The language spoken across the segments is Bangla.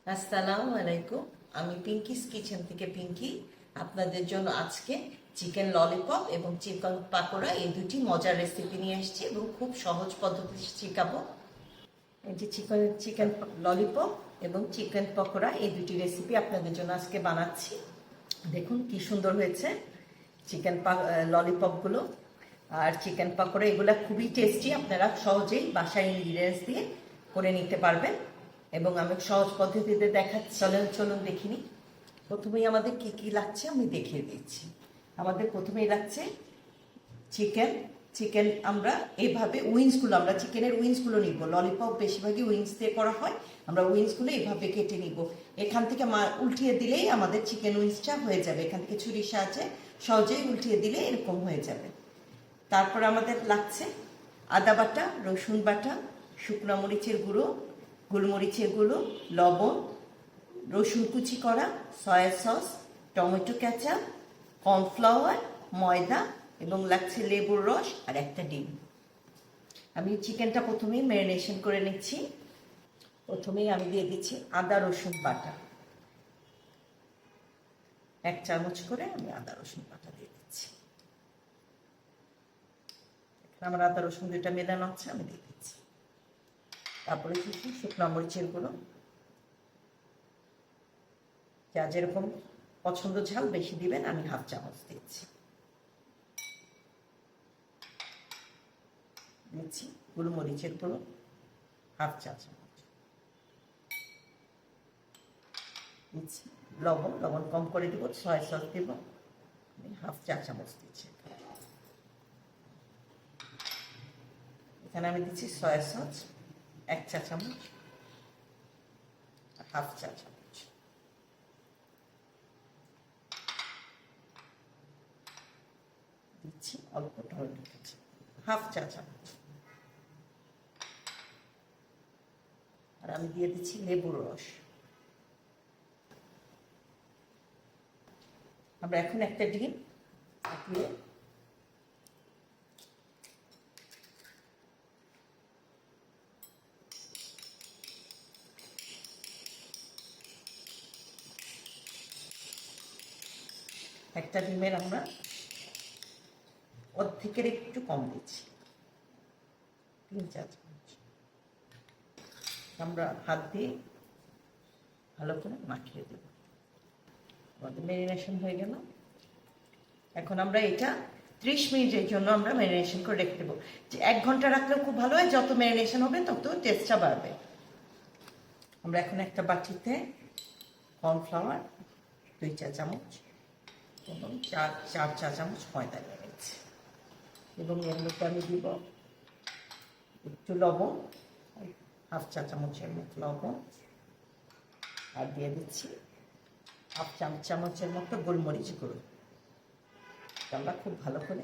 আসসালামু আলাইকুম। আমি পিঙ্কিস কিচেন থেকে পিঙ্কি আপনাদের জন্য আজকে চিকেন ললিপপ এবং চিকেন পাকোড়া এই দুটি মজার রেসিপি নিয়ে এসেছি এবং খুব সহজ পদ্ধতিতে শেখাবো। এই যে চিকেন ললিপপ এবং চিকেন পকোড়া এই দুটি রেসিপি আপনাদের জন্য আজকে বানাচ্ছি। দেখুন কি সুন্দর হয়েছে চিকেন ললিপপগুলো আর চিকেন পকোড়া, এগুলো খুবই টেস্টি। আপনারা সহজেই বাসায় ইনগ্রিডিয়েন্টস দিয়ে করে নিতে পারবেন এবং আমি সহজ পদ্ধতিতে দেখাচ্ছি। চলুন দেখিনি। প্রথমেই আমাদের কি কি লাগছে আমি দেখিয়ে দিচ্ছি। আমাদের প্রথমেই লাগছে চিকেন। চিকেন আমরা এইভাবে উইংসগুলো, আমরা চিকেনের উইংসগুলো নিব। ললিপপ বেশিরভাগই উইংস দিয়ে করা হয়, আমরা উইংসগুলো এইভাবে কেটে নিব। এখান থেকে উল্টিয়ে দিলেই আমাদের চিকেন উইংসটা হয়ে যাবে। এখান থেকে ছুরির সাহায্যে সহজেই উল্টিয়ে দিলে এরকম হয়ে যাবে। তারপর আমাদের লাগছে আদা বাটা, রসুন বাটা, শুকনো মরিচের গুঁড়ো, গোলমরিচের গুঁড়ো, লবণ, রসুন কুচি করা, soya sauce, tomato ketchup, cornflour, ময়দা এবং লাগছে লেবুর রস আর একটা ডিম। আমি চিকেনটা প্রথমেই ম্যারিনেশন করে নিচ্ছি। প্রথমেই আমি দিয়ে দিচ্ছি আদা রসুন বাটা, 1 চামচ করে আমি আদা রসুন বাটা দিয়ে দিচ্ছি। আমার আদা রসুন দুইটা মেলানো আছে, আমি দিয়ে দিচ্ছি। তারপরে কিছু শুকনো মরিচের গুঁড়ো, যা যেরকম পছন্দ ঝাল বেশি দিবেন, আমি 1/2 চামচ দিচ্ছি। দিচ্ছি গোলমরিচের গুঁড়ো 1/2 চা চামচ। দিচ্ছি লবণ কম করে দিব। সয়া সস দেব, আমি 1/2 চা চামচ দিচ্ছি। এখানে আমি দিচ্ছি সয়া সস 1 চা চামচ, 1/2 চা চামচ। দিচ্ছি অল্প টমেটো কেচাপ 1/2 চা চামচ। আর আমি দিয়ে দিচ্ছি লেবুর রস। আমরা এখন একটা ডিম দিয়ে একটা ডিমের আমরা অর্ধেকের একটু কম দিচ্ছি, 3 চা চামচ। আমরা হাত দিয়ে ভালো করে মাখিয়ে দেব। আমাদের ম্যারিনেশন হয়ে গেল। এখন আমরা এটা 30 মিনিটের জন্য আমরা ম্যারিনেশন করে রেখে দেবো। যে 1 ঘন্টা রাখলেও খুব ভালো হয়, যত ম্যারিনেশন হবে তত টেস্টটা বাড়বে। আমরা এখন একটা বাটিতে কর্নফ্লাওয়ার 2 চা চামচ এবং 4 চা চামচ ময়দা নিয়ে নিচ্ছি এবং এর মধ্যে আমি দিব একটু লবণ, 1/2 চা চামচের মতো লবণ, আর দিয়ে দিচ্ছি 1/2 চামচের মতো গোলমরিচ গুঁড়ো। আমরা খুব ভালো করে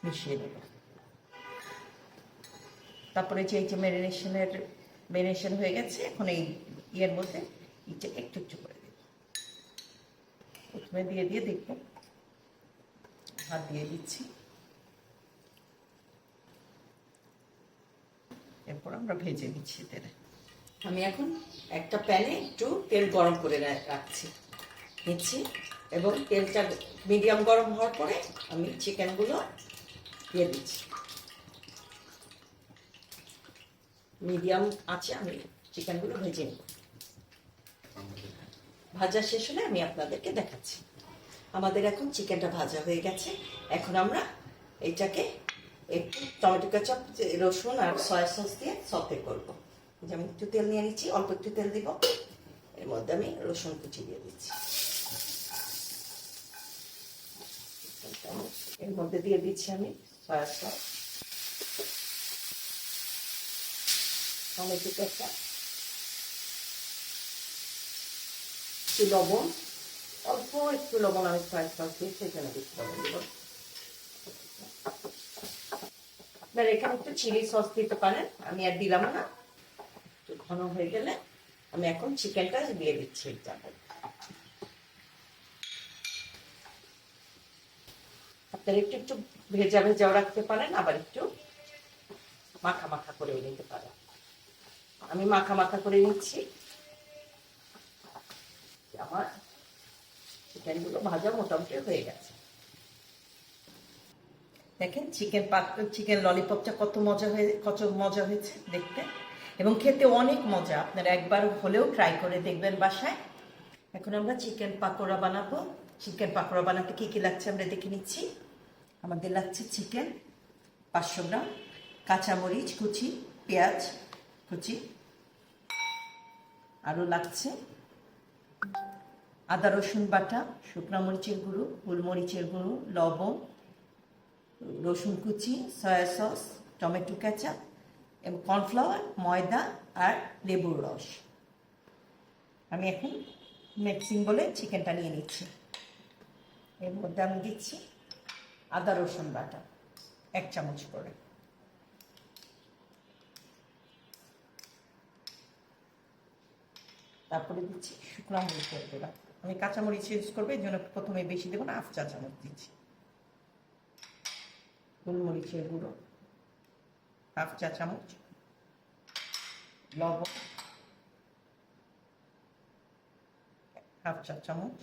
মিশিয়ে দেব। তারপরে যে এই যে ম্যারিনেশন হয়ে গেছে, এখন এই ইয়ের মধ্যে এটা একটু একটু করে দেব। প্রথমে দিয়ে দেখব, হাত দিয়ে দিচ্ছি। এরপর আমরা ভেজে নিচ্ছি তেলে। আমি এখন একটা প্যানে একটু তেল গরম করে নিচ্ছি এবং তেলটা মিডিয়াম গরম হওয়ার পরে আমি চিকেনগুলো দিয়ে দিচ্ছি। মিডিয়াম আছে, আমি চিকেনগুলো ভেজে নিব। ভাজা শেষ হলে আমি আপনাদেরকে দেখাচ্ছি। আমাদের এখন চিকেনটা ভাজা হয়ে গেছে। এখন আমরা এইটাকে একটু টমেটো কেচাপ, রসুন আর সয়া সস দিয়ে সতে করব। আমি একটু তেল নিয়ে নিচ্ছি, অল্প একটু তেল দিব। এর মধ্যে আমি রসুন কুচি দিয়ে দিচ্ছি। এর মধ্যে দিয়ে দিচ্ছি আমি সয়া সস, টমেটো কেচাপ, একটু লবণ, অল্প একটু লবণ আমি সয়া সস দিয়ে সেখানে একটু লবণ দিব। আপনারা এখানে একটু চিলি সস দিতে পারেন, আমি আর দিলাম না। একটু ঘন হয়ে গেলে আমি এখন চিকেনটা দিয়ে দিচ্ছি। আপনারা একটু একটু ভেজাও রাখতে পারেন, আবার একটু মাখা করেও নিতে পারেন। আমি মাখা মাখা করে নিচ্ছি। আমার চিকেনগুলো ভাজা মোটামুটি হয়ে গেছে। দেখেন চিকেন ললিপপটা কত মজা হয়েছে দেখতে, এবং খেতে অনেক মজা। আপনারা একবার হলেও ট্রাই করে দেখবেন বাসায়। এখন আমরা চিকেন পাকোড়া বানাবো। চিকেন পাকোড়া বানাতে কি কি লাগছে আমরা দেখে নিচ্ছি। আমাদের লাগছে চিকেন 500 গ্রাম, কাঁচামরিচ কুচি, পেঁয়াজ কুচি, আরও লাগছে আদা রসুন বাটা, শুকনো মরিচের গুঁড়ো, গোলমরিচের গুঁড়ো, লবণ, রসুন কুচি, সয়া সস, টমেটো কেচাপ এবং কর্নফ্লাওয়ার, ময়দা আর লেবুর রস। আমি এখন মিক্সিং বলে চিকেনটা নিয়ে নিচ্ছি। এর মধ্যে আমি দিচ্ছি আদা রসুন বাটা 1 চামচ করে, তারপরে দিচ্ছি শুকনো মরিচের গুঁড়া। আমি কাঁচামরিচ ইউজ করবো, এই জন্য প্রথমে বেশি দেবো না, 1/2 চা চামচ দিচ্ছি। গোলমরিচের গুঁড়ো 1/2 চা চামচ, লবণ 1/2 চা চামচ,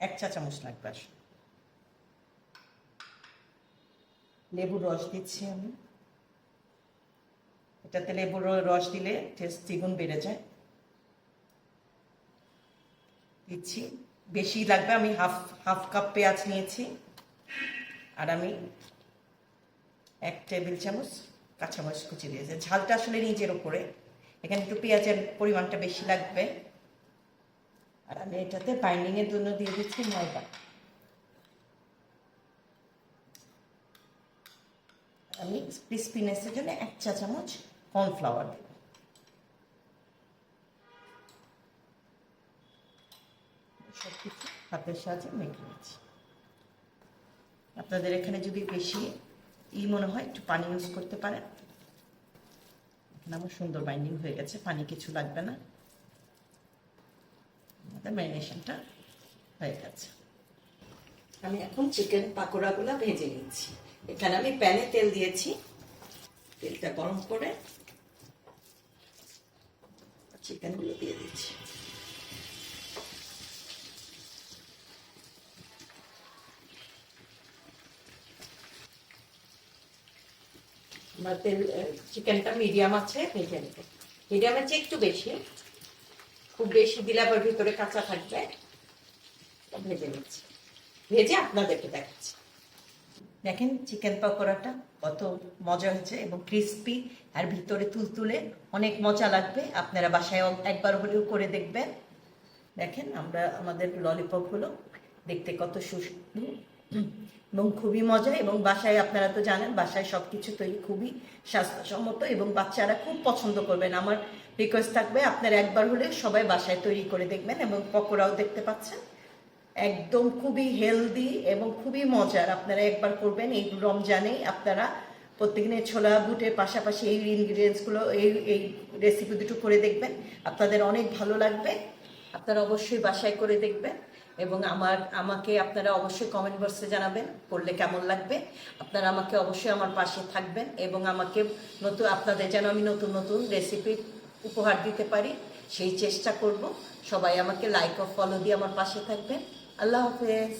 1 চা চামচ লাগবে। লেবুর রস দিচ্ছি আমি, এটাতে লেবুর রস দিলে টেস্ট দ্বিগুণ বেড়ে যায়। দিচ্ছি, বেশি লাগবে, আমি হাফ কাপ পেঁয়াজ নিয়েছি, আর আমি 1 টেবিল চামচ কাঁচামরিচ কুচি দিয়েছি। ঝালটা আসলে নিজের উপরে, এখানে একটু পেঁয়াজের পরিমাণটা বেশি লাগবে। আর আমি এটাতে বাইন্ডিংয়ের জন্য দিয়ে দিচ্ছি ময়দা। আমি ক্রিস্পিনেসের জন্য 1 চা চামচ কর্নফ্লাওয়ার দেব। সব কিছু হাতের সাহায্যে মেখে নিচ্ছি। আপনাদের এখানে যদি বেশি মনে হয় একটু পানি ইউজ করতে পারেন। এখানে আমার সুন্দর বাইন্ডিং হয়ে গেছে, পানি কিছু লাগবে না। আমাদের ম্যারিনেশনটা হয়ে গেছে। আমি এখন চিকেন পাকোড়াগুলো ভেজে নিচ্ছি। এখানে আমি প্যানে তেল দিয়েছি, তেলটা গরম করে চিকেনগুলো দিয়ে দিচ্ছি। আমার চিকেনটা মিডিয়াম আছে, ভেজে নেব। মিডিয়ামের চেয়ে একটু বেশি, খুব বেশি দিলে আবার ভিতরে কাঁচা থাকবে। ভেজে নিচ্ছি, ভেজে আপনাদেরকে দেখাচ্ছি। দেখেন চিকেন পকোড়াটা কত মজা হয়েছে এবং ক্রিস্পি, আর ভিতরে তুলতুলে, অনেক মজা লাগবে। আপনারা বাসায় একবার হলেও করে দেখবেন। দেখেন আমাদের ললিপপগুলো দেখতে কত সুস্বাদু এবং খুবই মজা, এবং বাসায় আপনারা তো জানেন বাসায় সবকিছু তৈরি খুবই স্বাস্থ্যসম্মত এবং বাচ্চারা খুব পছন্দ করবেন। আমার রিকোয়েস্ট থাকবে আপনারা একবার হলে সবাই বাসায় তৈরি করে দেখবেন। এবং পকোড়াও দেখতে পাচ্ছেন একদম খুবই হেলদি এবং খুবই মজার। আপনারা একবার করবেন এই রমজানে। আপনারা প্রত্যেকদিনের ছোলা বুটের পাশাপাশি এই ইনগ্রিডিয়েন্টসগুলো, এই রেসিপি দুটো করে দেখবেন, আপনাদের অনেক ভালো লাগবে। আপনারা অবশ্যই বাসায় করে দেখবেন এবং আমাকে আপনারা অবশ্যই কমেন্ট বক্সে জানাবেন করলে কেমন লাগবে। আপনারা আমাকে অবশ্যই আমার পাশে থাকবেন এবং আমাকে আপনাদের যেন আমি নতুন নতুন রেসিপি উপহার দিতে পারি সেই চেষ্টা করব। সবাই আমাকে লাইক ও ফলো দিয়ে আমার পাশে থাকবেন। আল্লাহ হাফেজ।